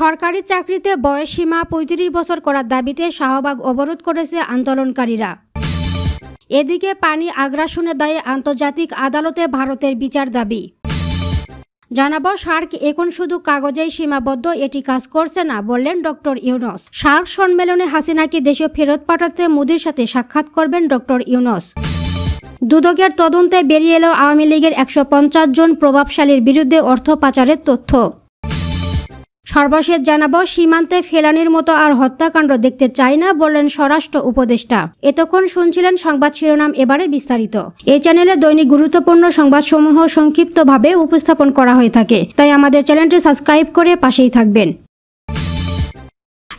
সরকারি চাকরিতে বয়সসীমা ৩৫ বছর করার দাবিতে শাহবাগ অবরোধ করেছে আন্দোলনকারীরা। এদিকে পানি আগ্রাসনের দায়ে আন্তর্জাতিক আদালতে ভারতের বিচার দাবি। জানাবো, সার্ক এখন শুধু কাগজেই সীমাবদ্ধ, এটি কাজ করছে না বললেন ডক্টর ইউনূস। সার্ক সম্মেলনে হাসিনাকে দেশে ফেরত পাঠাতে মোদির সাথে সাক্ষাৎ করবেন ডক্টর ইউনূস। দুদকের তদন্তে বেরিয়ে এলো আওয়ামী লীগের ১৫০ জন প্রভাবশালীর বিরুদ্ধে অর্থ পাচারের তথ্য। সর্বশেষ জানাবো, সীমান্তে ফেলানির মতো আর হত্যাকাণ্ড দেখতে চাই না বললেন স্বরাষ্ট্র উপদেষ্টা। এতক্ষণ শুনছিলেন সংবাদ শিরোনাম, এবারে বিস্তারিত। এই চ্যানেলে দৈনিক গুরুত্বপূর্ণ সংবাদসমূহ সংক্ষিপ্তভাবে উপস্থাপন করা হয়ে থাকে, তাই আমাদের চ্যানেলটি সাবস্ক্রাইব করে পাশেই থাকবেন।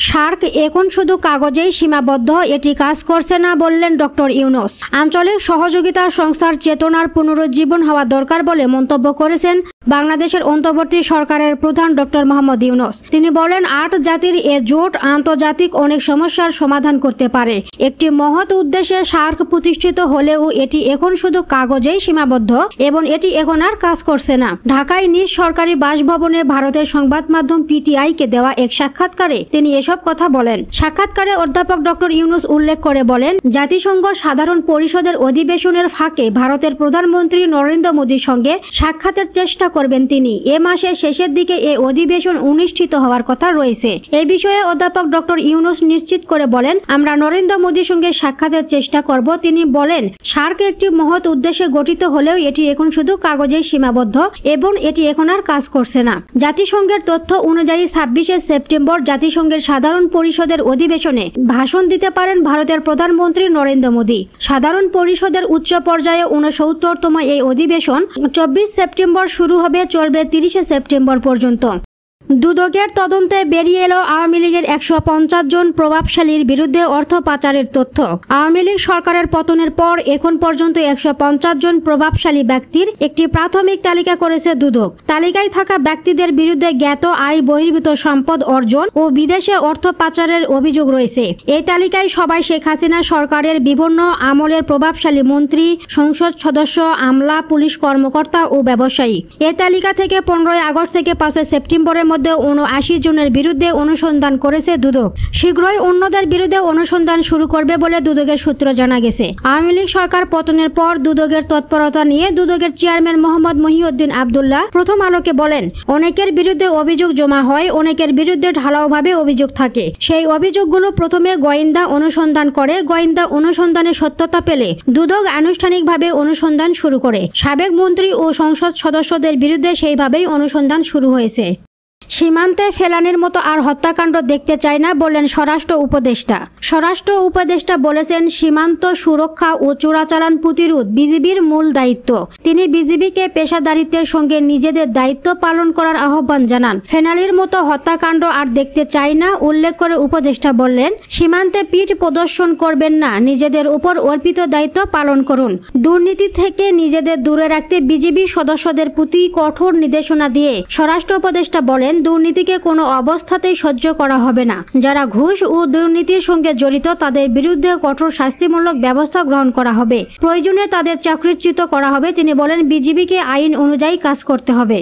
সার্ক এখন শুধু কাগজেই সীমাবদ্ধ, এটি কাজ করছে না বললেন ডক্টর ইউনূস। আঞ্চলিক সহযোগিতা সংস্থার চেতনার পুনরুজ্জীবন হওয়া দরকার বলে মন্তব্য করেছেন বাংলাদেশের অন্তর্বর্তী সরকারের প্রধান ডক্টর মোহাম্মদ ইউনূস। তিনি বলেন, ৮ জাতির এ জোট আন্তর্জাতিক অনেক সমস্যার সমাধান করতে পারে। একটি মহৎ উদ্দেশ্যে সার্ক প্রতিষ্ঠিত হলেও এটি এখন শুধু কাগজেই সীমাবদ্ধ এবং এটি এখন আর কাজ করছে না। ঢাকায় নিজ সরকারি বাসভবনে ভারতের সংবাদ মাধ্যম পিটিআইকে দেওয়া এক সাক্ষাৎকারে তিনি এসব কথা বলেন। সাক্ষাৎকারে অধ্যাপক ডক্টর ইউনূস উল্লেখ করে বলেন, জাতিসংঘ সাধারণ পরিষদের অধিবেশনের ফাঁকে ভারতের প্রধানমন্ত্রী নরেন্দ্র মোদীর সঙ্গে সাক্ষাতের চেষ্টা করবেন তিনি। এ মাসের শেষের দিকে এই অধিবেশন অনুষ্ঠিত হওয়ার কথা রয়েছে। এই বিষয়ে অধ্যাপক ডক্টর ইউনূস নিশ্চিত করে বলেন, আমরা নরেন্দ্র মোদীর সঙ্গে সাক্ষাতের চেষ্টা করব। তিনি বলেন, সার্ক একটি মহৎ উদ্দেশ্যে গঠিত হলেও এটি এখন শুধু কাগজে সীমাবদ্ধ এবং এটি এখন আর কাজ করছে না। জাতিসংঘের তথ্য অনুযায়ী ২৬শে সেপ্টেম্বর জাতিসংঘের সাধারণ পরিষদের অধিবেশনে ভাষণ দিতে পারেন ভারতের প্রধানমন্ত্রী নরেন্দ্র মোদী। সাধারণ পরিষদের উচ্চ পর্যায়ে ৬৯তম এই অধিবেশন ২৪ সেপ্টেম্বর শুরু হবে, চলবে ৩০শে সেপ্টেম্বর পর্যন্ত। দুদকের তদন্তে বেরিয়ে এলো আওয়ামী লীগের ১৫০ জন প্রভাবশালীর বিরুদ্ধে অর্থ পাচারের তথ্য। আওয়ামী লীগ সরকারের পতনের পর এখন পর্যন্ত ১৫০ জন প্রভাবশালী ব্যক্তির একটি প্রাথমিক তালিকা করেছে দুদক। তালিকায় থাকা ব্যক্তিদের বিরুদ্ধে জ্ঞাত আয় বহির্ভূত সম্পদ অর্জন ও বিদেশে অর্থ পাচারের অভিযোগ রয়েছে। এই তালিকায় সবাই শেখ হাসিনা সরকারের বিভিন্ন আমলের প্রভাবশালী মন্ত্রী, সংসদ সদস্য, আমলা, পুলিশ কর্মকর্তা ও ব্যবসায়ী। এই তালিকা থেকে ১৫ই আগস্ট থেকে ৫ সেপ্টেম্বরের মধ্যে ৭৯ জনের বিরুদ্ধে অনুসন্ধান করেছে দুদক। শীঘ্রই অন্যদের বিরুদ্ধে অনুসন্ধান শুরু করবে বলে দুদকের সূত্র জানা গেছে। আওয়ামী লীগ সরকার পতনের পর দুদকের তৎপরতা নিয়ে দুদকের চেয়ারম্যান মোহাম্মদ মহিউদ্দিন আবদুল্লাহ প্রথম আলোকে বলেন, অনেকের বিরুদ্ধে অভিযোগ জমা হয়, অনেকের বিরুদ্ধে ঢালাওভাবে অভিযোগ থাকে। সেই অভিযোগগুলো প্রথমে গোয়েন্দা অনুসন্ধান করে, গোয়েন্দা অনুসন্ধানের সত্যতা পেলে দুদক আনুষ্ঠানিকভাবে অনুসন্ধান শুরু করে। সাবেক মন্ত্রী ও সংসদ সদস্যদের বিরুদ্ধে সেইভাবেই অনুসন্ধান শুরু হয়েছে। সীমান্তে ফেলানির মতো আর হত্যাকাণ্ড দেখতে চায় না বললেন স্বরাষ্ট্র উপদেষ্টা। স্বরাষ্ট্র উপদেষ্টা বলেছেন, সীমান্ত সুরক্ষা ও চোরাচালান প্রতিরোধ বিজিবির মূল দায়িত্ব। তিনি বিজিবিকে পেশাদারিত্বের সঙ্গে নিজেদের দায়িত্ব পালন করার আহ্বান জানান। ফেলানির মতো হত্যাকাণ্ড আর দেখতে চায় না উল্লেখ করে উপদেষ্টা বললেন, সীমান্তে পিঠ প্রদর্শন করবেন না, নিজেদের উপর অর্পিত দায়িত্ব পালন করুন। দুর্নীতি থেকে নিজেদের দূরে রাখতে বিজিবি সদস্যদের প্রতি কঠোর নির্দেশনা দিয়ে স্বরাষ্ট্র উপদেষ্টা বলেন, দুর্নীতিকে কোনো অবস্থাতেই সহ্য করা হবে না। যারা ঘুষ ও দুর্নীতির সঙ্গে জড়িত তাদের বিরুদ্ধে কঠোর শাস্তিমূলক ব্যবস্থা গ্রহণ করা হবে, প্রয়োজনে তাদের চাকরিচ্যুত করা হবে। তিনি বলেন, বিজিবিকে আইন অনুযায়ী কাজ করতে হবে।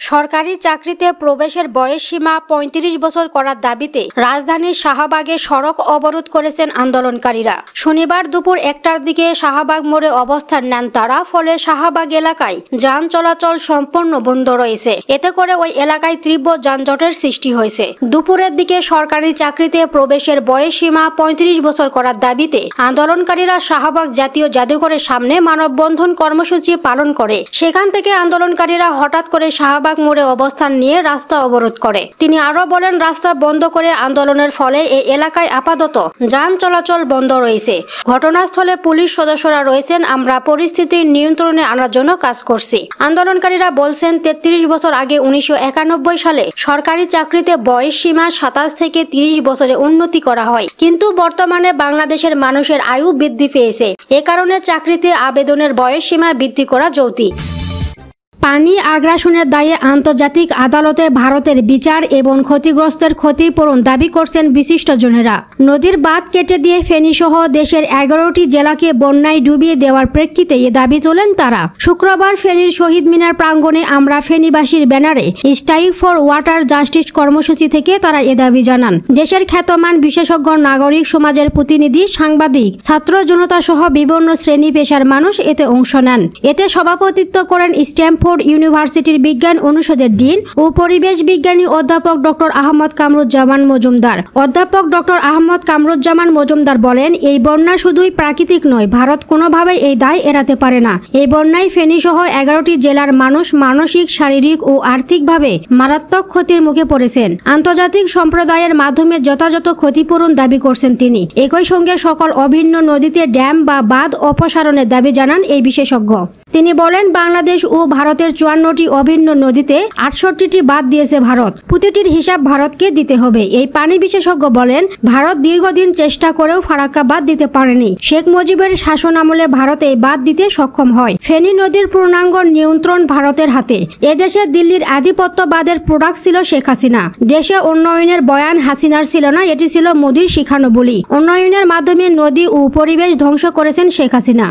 সরকারি চাকরিতে প্রবেশের বয়সসীমা ৩৫ বছর করার দাবিতে রাজধানীর শাহবাগে সড়ক অবরোধ করেছেন আন্দোলনকারীরা। শনিবার দুপুর ১টার দিকে শাহবাগ মোড়ে অবস্থান নেন তারা। ফলে শাহবাগ এলাকায় যান চলাচল সম্পূর্ণ বন্ধ রয়েছে। এতে করে ওই এলাকায় তীব্র যানজটের সৃষ্টি হয়েছে। দুপুরের দিকে সরকারি চাকরিতে প্রবেশের বয়সসীমা ৩৫ বছর করার দাবিতে আন্দোলনকারীরা শাহবাগ জাতীয় জাদুঘরের সামনে মানববন্ধন কর্মসূচি পালন করে। সেখান থেকে আন্দোলনকারীরা হঠাৎ করে শাহবাগ মোড়ে অবস্থান নিয়ে রাস্তা অবরোধ করে। তিনি আরো বলেন, রাস্তা বন্ধ করে আন্দোলনের ফলে এই এলাকায় আপাতত যান চলাচল বন্ধ রয়েছে। ঘটনাস্থলে পুলিশ সদস্যরা রয়েছেন। আমরা পরিস্থিতি নিয়ন্ত্রণে আনার জন্য কাজ করছি। আন্দোলনকারীরা বলছেন, ৩৩ বছর আগে ১৯৯১ সালে সরকারি চাকরিতে বয়স সীমা ২৭ থেকে ৩০ বছরে উন্নতি করা হয়, কিন্তু বর্তমানে বাংলাদেশের মানুষের আয়ু বৃদ্ধি পেয়েছে। এ কারণে চাকরিতে আবেদনের বয়স সীমা বৃদ্ধি করা যৌক্তিক। পানি আগ্রাসনের দায়ে আন্তর্জাতিক আদালতে ভারতের বিচার এবং ক্ষতিগ্রস্তের ক্ষতিপূরণ দাবি করছেন বিশিষ্টজনেরা। নদীর বাঁধ কেটে দিয়ে ফেনীসহ দেশের 11টি জেলাকে বন্যায় ডুবিয়ে দেওয়ার প্রেক্ষিতে এ দাবি তোলেন তারা। শুক্রবার ফেনীর শহীদ মিনার প্রাঙ্গণে আমরা ফেনীবাসীর ব্যানারে স্ট্রাইক ফর ওয়াটার জাস্টিস কর্মসূচি থেকে তারা এ দাবি জানান। দেশের খ্যাতমান বিশেষজ্ঞ, নাগরিক সমাজের প্রতিনিধি, সাংবাদিক, ছাত্র জনতা সহ বিভিন্ন শ্রেণী পেশার মানুষ এতে অংশ নেন। এতে সভাপতিত্ব করেন স্ট্যামফোর্ড ইউনিভার্সিটির বিজ্ঞান অনুষদের ডিন ও পরিবেশ বিজ্ঞানী অধ্যাপক ডক্টর আহমদ কামরুজ্জামান মজুমদার। অধ্যাপক ডক্টর আহমদ কামরুজ্জামান মজুমদার বলেন, এই বন্যা শুধুই প্রাকৃতিক নয়, ভারত কোনোভাবেই এই দায় এড়াতে পারে না। এই বন্যায় ফেনীসহ 11টি জেলার মানুষ মানসিক, শারীরিক ও আর্থিকভাবে মারাত্মক ক্ষতির মুখে পড়েছেন। আন্তর্জাতিক সম্প্রদায়ের মাধ্যমে যথাযথ ক্ষতিপূরণ দাবি করছেন তিনি। একই সঙ্গে সকল অভিন্ন নদীতে ড্যাম বা বাঁধ অপসারণের দাবি জানান এই বিশেষজ্ঞ। তিনি বলেন, বাংলাদেশ ও ভারতের 54টি অভিন্ন নদীতে 68টি বাঁধ দিয়েছে ভারত। প্রতিটির হিসাব ভারতকে দিতে হবে। এই পানি বিশেষজ্ঞ বলেন, ভারত দীর্ঘদিন চেষ্টা করেও ফারাক্কা বাঁধ দিতে পারেনি। শেখ মুজিবের শাসন আমলে ভারত এই বাঁধ দিতে সক্ষম হয়। ফেনী নদীর পূর্ণাঙ্গ নিয়ন্ত্রণ ভারতের হাতে। এদেশে দিল্লির আধিপত্যবাদের প্রোডাক্ট ছিল শেখ হাসিনা। দেশে উন্নয়নের বয়ান হাসিনার ছিল না, এটি ছিল মোদির শিখানো বলি। উন্নয়নের মাধ্যমে নদী ও পরিবেশ ধ্বংস করেছেন শেখ হাসিনা।